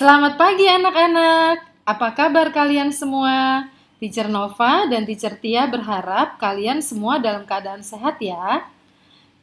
Selamat pagi anak-anak. Apa kabar kalian semua? Teacher Nova dan Teacher Tia berharap kalian semua dalam keadaan sehat ya.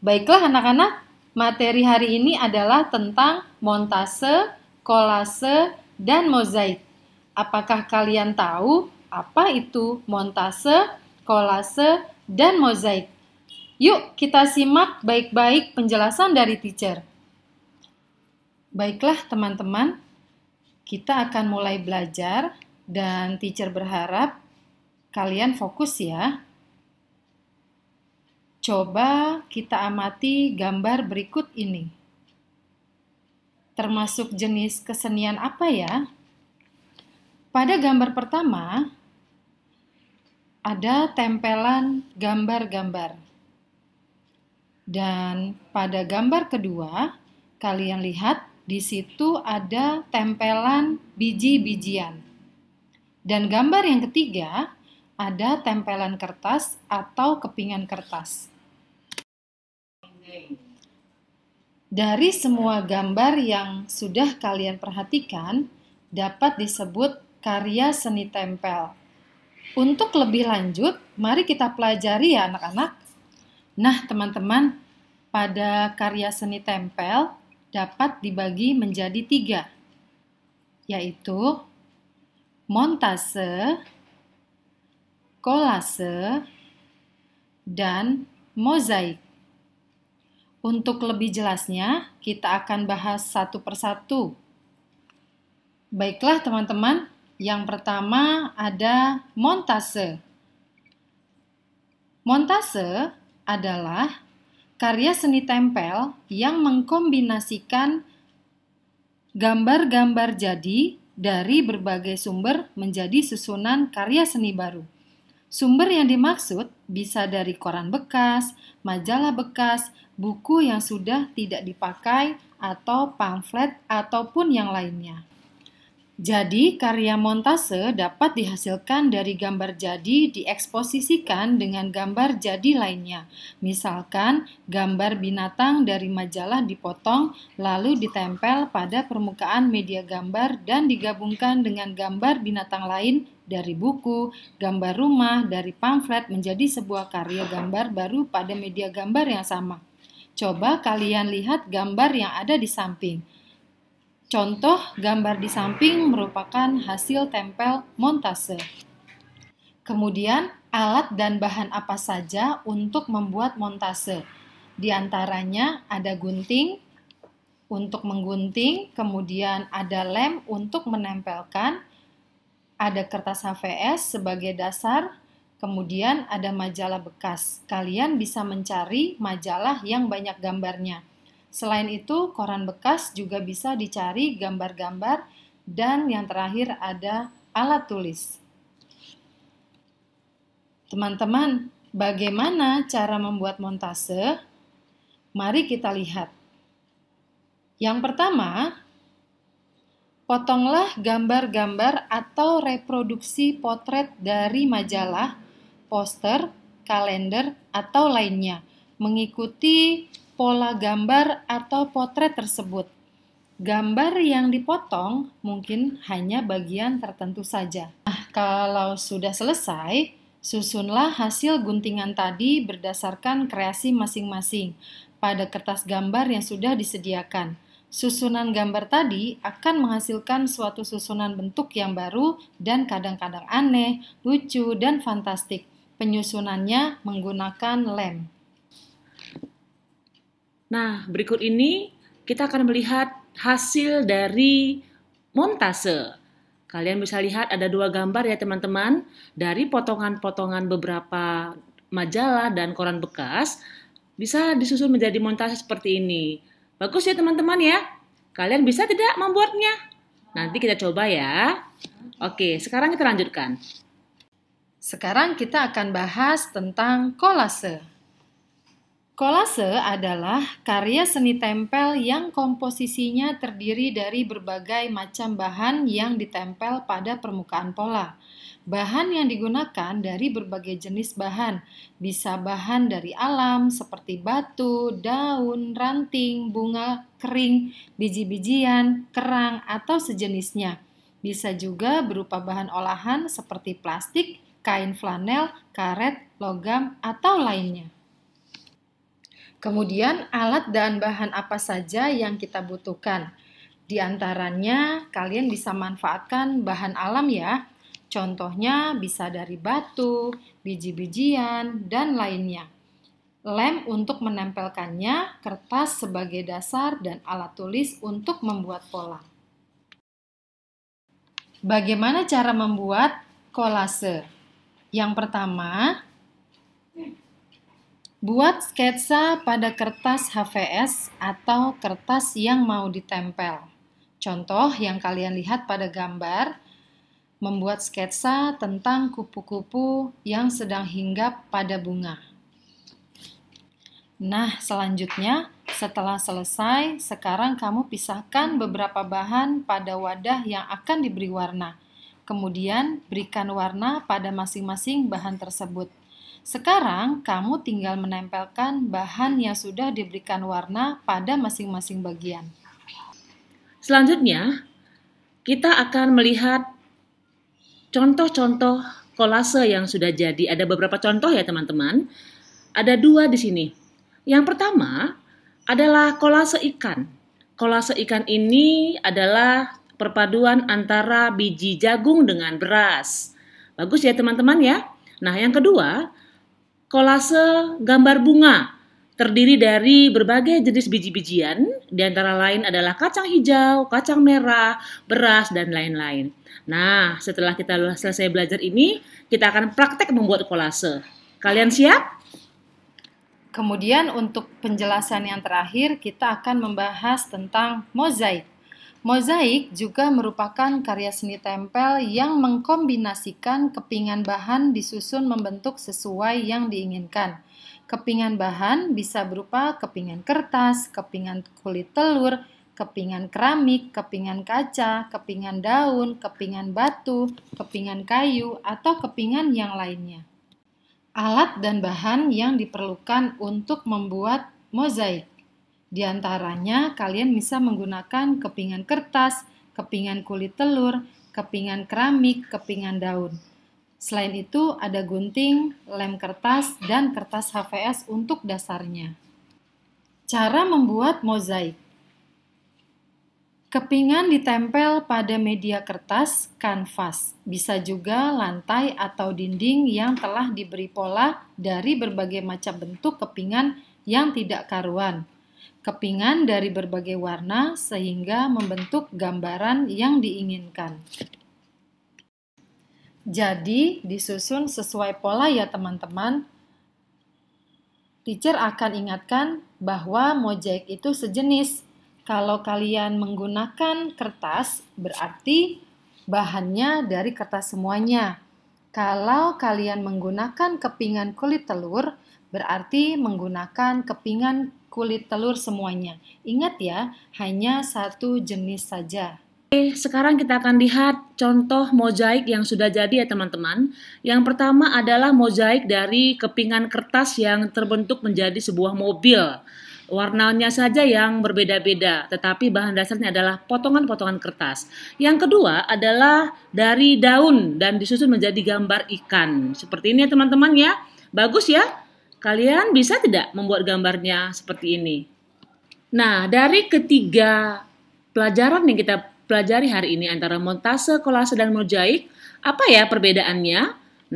Baiklah anak-anak, materi hari ini adalah tentang montase, kolase, dan mozaik. Apakah kalian tahu apa itu montase, kolase, dan mozaik? Yuk kita simak baik-baik penjelasan dari teacher. Baiklah teman-teman, kita akan mulai belajar dan teacher berharap kalian fokus ya. Coba kita amati gambar berikut ini. Termasuk jenis kesenian apa ya? Pada gambar pertama, ada tempelan gambar-gambar. Dan pada gambar kedua, kalian lihat di situ ada tempelan biji-bijian. Dan gambar yang ketiga, ada tempelan kertas atau kepingan kertas. Dari semua gambar yang sudah kalian perhatikan, dapat disebut karya seni tempel. Untuk lebih lanjut, mari kita pelajari ya anak-anak. Nah teman-teman, pada karya seni tempel, dapat dibagi menjadi 3, yaitu montase, kolase, dan mozaik. Untuk lebih jelasnya, kita akan bahas satu persatu. Baiklah teman-teman, yang pertama ada montase. Montase adalah karya seni tempel yang mengkombinasikan gambar-gambar jadi dari berbagai sumber menjadi susunan karya seni baru. Sumber yang dimaksud bisa dari koran bekas, majalah bekas, buku yang sudah tidak dipakai, atau pamflet ataupun yang lainnya. Jadi, karya montase dapat dihasilkan dari gambar jadi dieksposisikan dengan gambar jadi lainnya. Misalkan, gambar binatang dari majalah dipotong lalu ditempel pada permukaan media gambar dan digabungkan dengan gambar binatang lain dari buku, gambar rumah, dari pamflet menjadi sebuah karya gambar baru pada media gambar yang sama. Coba kalian lihat gambar yang ada di samping. Contoh gambar di samping merupakan hasil tempel montase. Kemudian, alat dan bahan apa saja untuk membuat montase? Di antaranya ada gunting untuk menggunting, kemudian ada lem untuk menempelkan, ada kertas HVS sebagai dasar, kemudian ada majalah bekas. Kalian bisa mencari majalah yang banyak gambarnya. Selain itu, koran bekas juga bisa dicari gambar-gambar, dan yang terakhir ada alat tulis. Teman-teman, bagaimana cara membuat montase? Mari kita lihat. Yang pertama, potonglah gambar-gambar atau reproduksi potret dari majalah, poster, kalender, atau lainnya, mengikuti pola gambar atau potret tersebut. Gambar yang dipotong mungkin hanya bagian tertentu saja. Nah, kalau sudah selesai, susunlah hasil guntingan tadi berdasarkan kreasi masing-masing pada kertas gambar yang sudah disediakan. Susunan gambar tadi akan menghasilkan suatu susunan bentuk yang baru dan kadang-kadang aneh, lucu, dan fantastik. Penyusunannya menggunakan lem. Nah, berikut ini kita akan melihat hasil dari montase. Kalian bisa lihat ada 2 gambar ya teman-teman, dari potongan-potongan beberapa majalah dan koran bekas, bisa disusun menjadi montase seperti ini. Bagus ya teman-teman ya. Kalian bisa tidak membuatnya? Nanti kita coba ya. Oke, sekarang kita lanjutkan. Sekarang kita akan bahas tentang kolase. Kolase adalah karya seni tempel yang komposisinya terdiri dari berbagai macam bahan yang ditempel pada permukaan pola. Bahan yang digunakan dari berbagai jenis bahan, bisa bahan dari alam seperti batu, daun, ranting, bunga, kering, biji-bijian, kerang, atau sejenisnya. Bisa juga berupa bahan olahan seperti plastik, kain flanel, karet, logam, atau lainnya. Kemudian alat dan bahan apa saja yang kita butuhkan. Di antaranya kalian bisa manfaatkan bahan alam ya. Contohnya bisa dari batu, biji-bijian, dan lainnya. Lem untuk menempelkannya, kertas sebagai dasar, dan alat tulis untuk membuat pola. Bagaimana cara membuat kolase? Yang pertama, buat sketsa pada kertas HVS atau kertas yang mau ditempel. Contoh yang kalian lihat pada gambar, membuat sketsa tentang kupu-kupu yang sedang hinggap pada bunga. Nah, selanjutnya, setelah selesai, sekarang kamu pisahkan beberapa bahan pada wadah yang akan diberi warna. Kemudian, berikan warna pada masing-masing bahan tersebut. Sekarang, kamu tinggal menempelkan bahan yang sudah diberikan warna pada masing-masing bagian. Selanjutnya, kita akan melihat contoh-contoh kolase yang sudah jadi. Ada beberapa contoh ya teman-teman. Ada 2 di sini. Yang pertama adalah kolase ikan. Kolase ikan ini adalah perpaduan antara biji jagung dengan beras. Bagus ya teman-teman ya. Nah, yang kedua, kolase gambar bunga, terdiri dari berbagai jenis biji-bijian, di antara lain adalah kacang hijau, kacang merah, beras, dan lain-lain. Nah, setelah kita selesai belajar ini, kita akan praktek membuat kolase. Kalian siap? Kemudian untuk penjelasan yang terakhir, kita akan membahas tentang mozaik. Mozaik juga merupakan karya seni tempel yang mengkombinasikan kepingan bahan disusun membentuk sesuai yang diinginkan. Kepingan bahan bisa berupa kepingan kertas, kepingan kulit telur, kepingan keramik, kepingan kaca, kepingan daun, kepingan batu, kepingan kayu, atau kepingan yang lainnya. Alat dan bahan yang diperlukan untuk membuat mozaik. Di antaranya, kalian bisa menggunakan kepingan kertas, kepingan kulit telur, kepingan keramik, kepingan daun. Selain itu, ada gunting, lem kertas, dan kertas HVS untuk dasarnya. Cara membuat mozaik. Kepingan ditempel pada media kertas, kanvas. Bisa juga lantai atau dinding yang telah diberi pola dari berbagai macam bentuk kepingan yang tidak karuan. Kepingan dari berbagai warna sehingga membentuk gambaran yang diinginkan. Jadi, disusun sesuai pola ya teman-teman. Teacher akan ingatkan bahwa mozaik itu sejenis. Kalau kalian menggunakan kertas, berarti bahannya dari kertas semuanya. Kalau kalian menggunakan kepingan kulit telur, berarti menggunakan kepingan kulit telur semuanya. Ingat ya, hanya satu jenis saja. Sekarang kita akan lihat contoh mozaik yang sudah jadi ya teman-teman. Yang pertama adalah mozaik dari kepingan kertas yang terbentuk menjadi sebuah mobil. Warnanya saja yang berbeda-beda, tetapi bahan dasarnya adalah potongan-potongan kertas. Yang kedua adalah dari daun dan disusun menjadi gambar ikan. Seperti ini ya teman-teman ya. Bagus ya? Kalian bisa tidak membuat gambarnya seperti ini? Nah, dari ketiga pelajaran yang kita pelajari hari ini antara montase, kolase, dan mozaik, apa ya perbedaannya?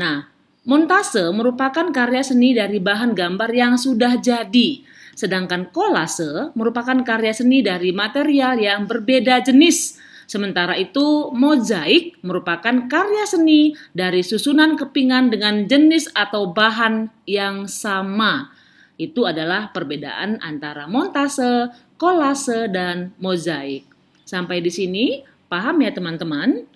Nah, montase merupakan karya seni dari bahan gambar yang sudah jadi. Sedangkan kolase merupakan karya seni dari material yang berbeda jenis. Sementara itu, mozaik merupakan karya seni dari susunan kepingan dengan jenis atau bahan yang sama. Itu adalah perbedaan antara montase, kolase, dan mozaik. Sampai di sini, paham ya teman-teman?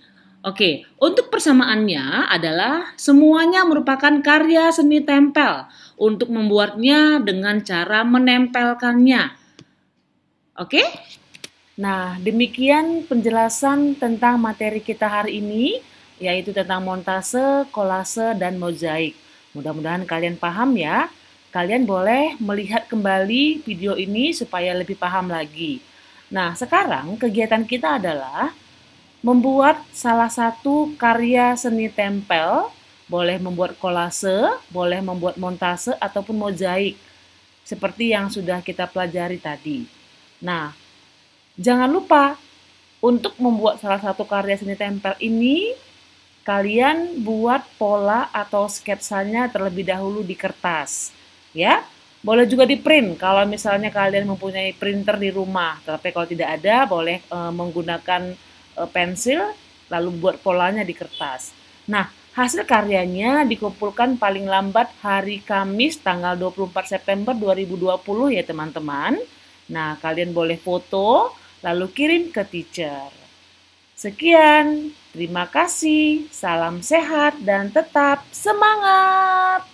Oke, untuk persamaannya adalah semuanya merupakan karya seni tempel untuk membuatnya dengan cara menempelkannya. Oke? Nah, demikian penjelasan tentang materi kita hari ini, yaitu tentang montase, kolase, dan mozaik. Mudah-mudahan kalian paham ya. Kalian boleh melihat kembali video ini supaya lebih paham lagi. Nah, sekarang kegiatan kita adalah membuat salah satu karya seni tempel, boleh membuat kolase, boleh membuat montase, ataupun mozaik, seperti yang sudah kita pelajari tadi. Nah, jangan lupa untuk membuat salah satu karya seni tempel ini, kalian buat pola atau sketsanya terlebih dahulu di kertas. Ya, boleh juga di print kalau misalnya kalian mempunyai printer di rumah. Tapi kalau tidak ada, boleh menggunakan pensil, lalu buat polanya di kertas. Nah, hasil karyanya dikumpulkan paling lambat hari Kamis tanggal 24 September 2020 ya teman-teman. Nah, kalian boleh foto, lalu kirim ke teacher. Sekian, terima kasih, salam sehat dan tetap semangat!